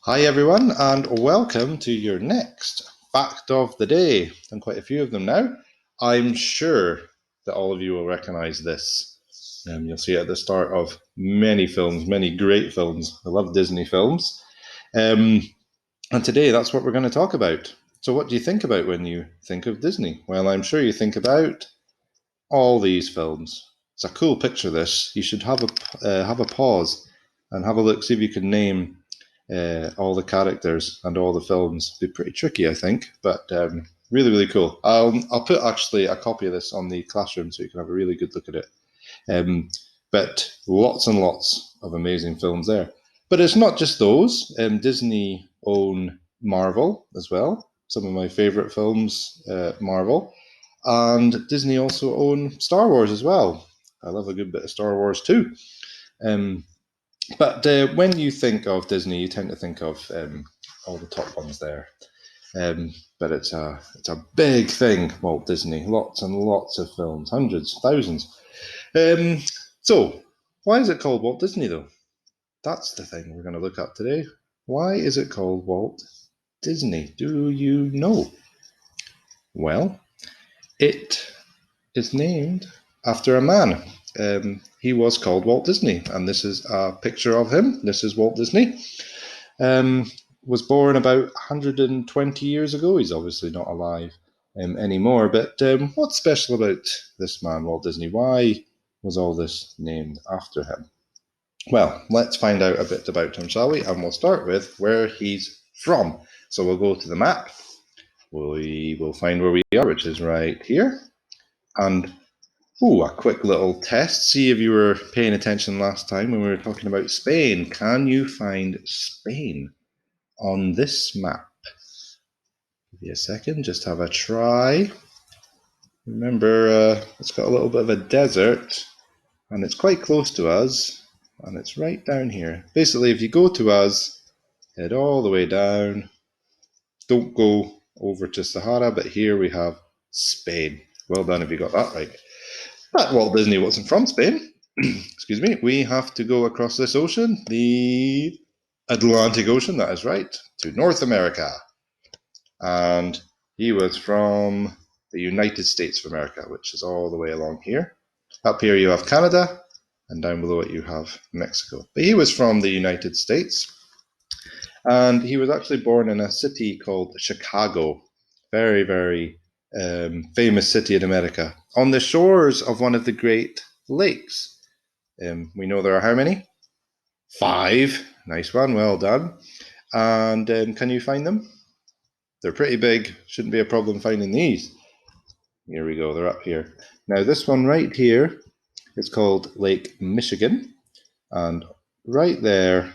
Hi everyone, and welcome to your next fact of the day. Done quite a few of them now. I'm sure that all of you will recognise this. You'll see it at the start of many films, many great films. I love Disney films. And today that's what we're going to talk about. So what do you think about when you think of Disney? Well, I'm sure you think about all these films. It's a cool picture, this. You should have a pause and have a look, see if you can name all the characters and all the films. It'd be pretty tricky, I think, but really, really cool. I'll put actually a copy of this on the classroom so you can have a really good look at it. But lots and lots of amazing films there. But it's not just those. Disney own Marvel as well. Some of my favourite films, Marvel. And Disney also own Star Wars as well. I love a good bit of Star Wars too. But when you think of Disney, you tend to think of all the top ones there. But it's a big thing, Walt Disney. Lots and lots of films, hundreds, thousands. So, why is it called Walt Disney, though? That's the thing we're going to look at today. Why is it called Walt Disney? Do you know? Well, it is named after a man. He was called Walt Disney, and this is a picture of him. This is Walt Disney. Was born about 120 years ago. He's obviously not alive anymore, but what's special about this man, Walt Disney? Why was all this named after him? Well, let's find out a bit about him, shall we? And we'll start with where he's from. So we'll go to the map. We will find where we are, which is right here. And a quick little test. See if you were paying attention last time when we were talking about Spain. Can you find Spain on this map? Give me a second, just have a try. Remember, it's got a little bit of a desert, and it's quite close to us, and it's right down here. Basically, if you go to us, head all the way down. Don't go over to Sahara, but here we have Spain. Well done if you got that right. But Walt Disney wasn't from Spain. Excuse me. We have to go across this ocean, the Atlantic Ocean, that is right, to North America. And he was from the United States of America, which is all the way along here. Up here you have Canada, and down below it you have Mexico. But he was from the United States, and he was actually born in a city called Chicago. Very, very famous city in America, on the shores of one of the Great Lakes. We know there are how many? 5. Nice one, well done. And can you find them? They're pretty big, shouldn't be a problem finding these. Here we go, they're up here. Now this one right here is called Lake Michigan, and right there,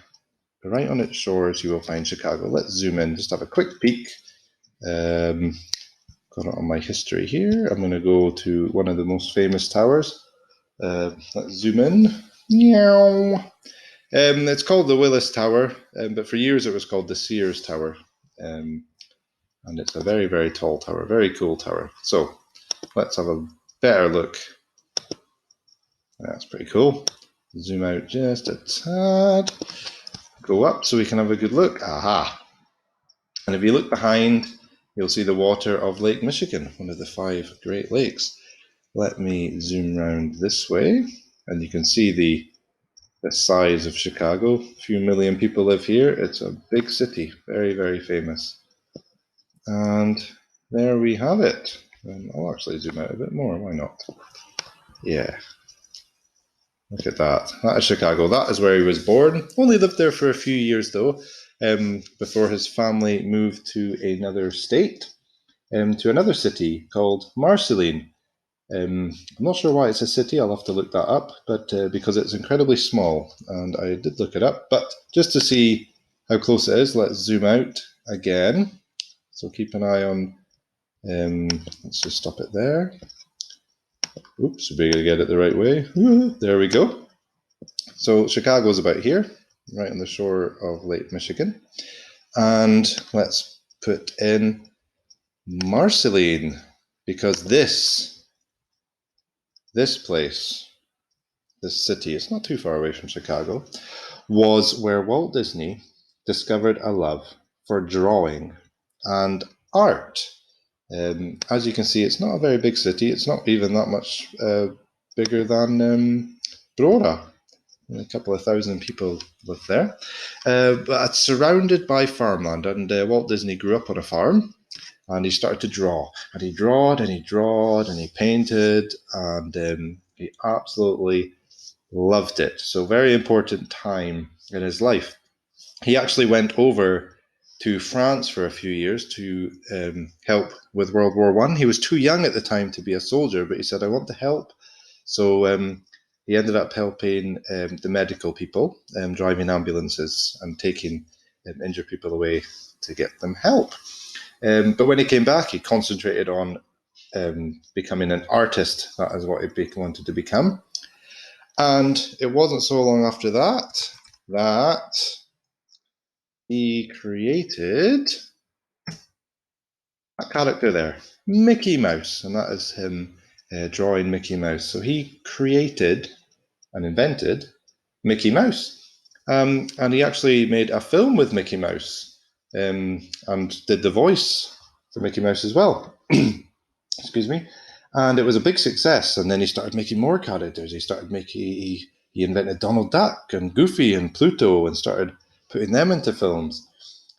right on its shores, you will find Chicago. Let's zoom in, just have a quick peek. Got it on my history here. I'm going to go to one of the most famous towers. Let's zoom in. It's called the Willis Tower, but for years it was called the Sears Tower. And it's a very, very tall tower, very cool tower. So let's have a better look. That's pretty cool. Zoom out just a tad. Go up so we can have a good look. Aha! And if you look behind, you'll see the water of Lake Michigan, one of the 5 Great Lakes. Let me zoom around this way, and you can see the size of Chicago. A few million people live here. It's a big city, very, very famous. And there we have it. I'll actually zoom out a bit more, why not? Yeah. Look at that. That is Chicago. That is where he was born. Only lived there for a few years, though, before his family moved to another state, to another city called Marceline. I'm not sure why it's a city. I'll have to look that up, but because it's incredibly small, and I did look it up. But just to see how close it is, let's zoom out again. So keep an eye on, let's just stop it there. Oops, we're going to get it the right way. There we go. So Chicago's about here, right on the shore of Lake Michigan. And let's put in Marceline, because this place, this city, it's not too far away from Chicago, was where Walt Disney discovered a love for drawing and art. As you can see, it's not a very big city. It's not even that much bigger than Brora. A couple of thousand people live there. But it's surrounded by farmland, and Walt Disney grew up on a farm, and he started to draw. And he drawed, and he drawed, and he painted, and he absolutely loved it. So very important time in his life. He actually went over to France for a few years to help with World War One. He was too young at the time to be a soldier, but he said, "I want to help." So he ended up helping the medical people, driving ambulances and taking injured people away to get them help. But when he came back, he concentrated on becoming an artist. That is what he wanted to become. And it wasn't so long after that he created that character there, Mickey Mouse, and that is him drawing Mickey Mouse. So he created and invented Mickey Mouse. And he actually made a film with Mickey Mouse and did the voice for Mickey Mouse as well. Excuse me. And it was a big success. And then he started making more characters. He invented Donald Duck and Goofy and Pluto and started putting them into films.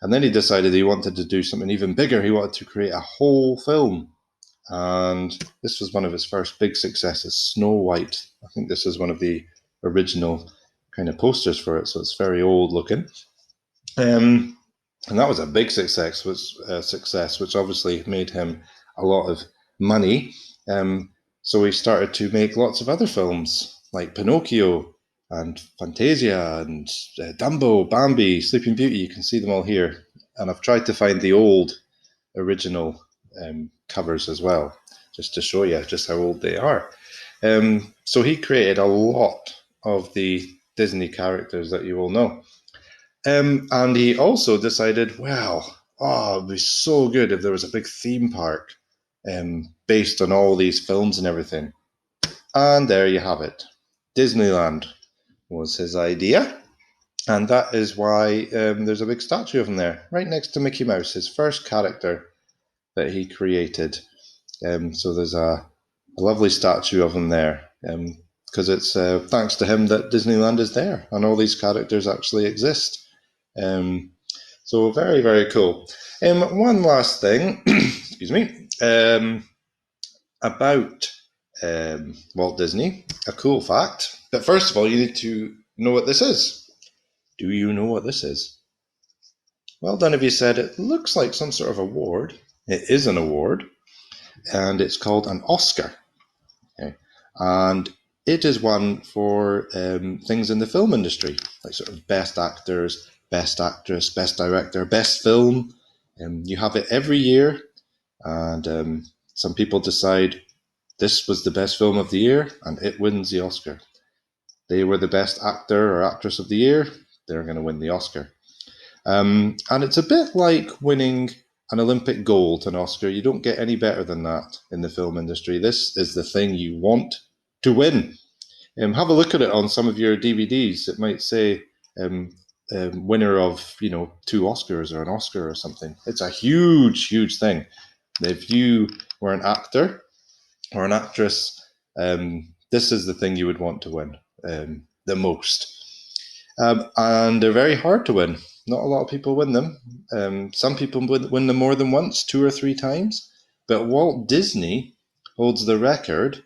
And then he decided he wanted to do something even bigger. He wanted to create a whole film. And this was one of his first big successes, Snow White. I think this is one of the original kind of posters for it, so it's very old looking. And that was a big success, which obviously made him a lot of money. So he started to make lots of other films like Pinocchio and Fantasia and Dumbo, Bambi, Sleeping Beauty. You can see them all here. And I've tried to find the old original covers as well, just to show you just how old they are. So he created a lot of the Disney characters that you all know. And he also decided, well, it'd be so good if there was a big theme park based on all these films and everything. And there you have it. Disneyland was his idea. And that is why there's a big statue of him there, right next to Mickey Mouse, his first character that he created. So there's a lovely statue of him there, because it's thanks to him that Disneyland is there and all these characters actually exist. So very, very cool. One last thing, excuse me, about Walt Disney, a cool fact. But first of all, you need to know what this is. Do you know what this is? Well done if you said it looks like some sort of award. It is an award, and it's called an Oscar. Okay. And it is one for things in the film industry, like sort of best actors, best actress, best director, best film. You have it every year, and some people decide this was the best film of the year, and it wins the Oscar. They were the best actor or actress of the year, they're going to win the Oscar. And it's a bit like winning an Olympic gold, an Oscar. You don't get any better than that in the film industry. This is the thing you want to win. Have a look at it on some of your DVDs. It might say winner of 2 Oscars or an Oscar or something. It's a huge, huge thing. If you were an actor or an actress, this is the thing you would want to win the most. And they're very hard to win. Not a lot of people win them. Some people win them more than once, 2 or 3 times. But Walt Disney holds the record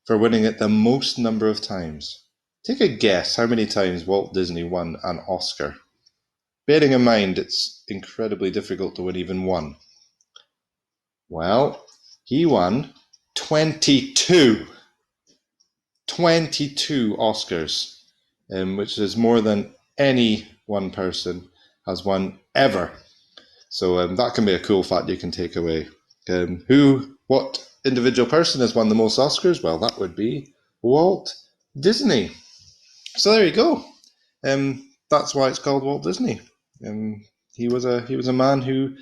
for winning it the most number of times. Take a guess how many times Walt Disney won an Oscar. Bearing in mind it's incredibly difficult to win even one. Well, he won 22. 22 Oscars, which is more than any one person has won ever. So that can be a cool fact you can take away. What individual person has won the most Oscars? Well, that would be Walt Disney. So there you go. That's why it's called Walt Disney. He was a man who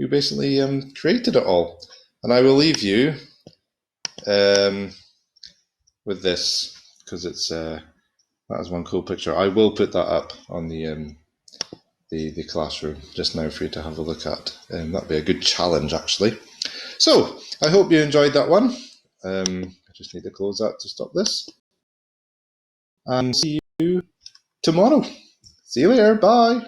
basically created it all. And I will leave you with this, because it's that is one cool picture. I will put that up on the the classroom just now for you to have a look at. That'd be a good challenge, actually. So I hope you enjoyed that one. I just need to close that to stop this. And see you tomorrow. See you later. Bye.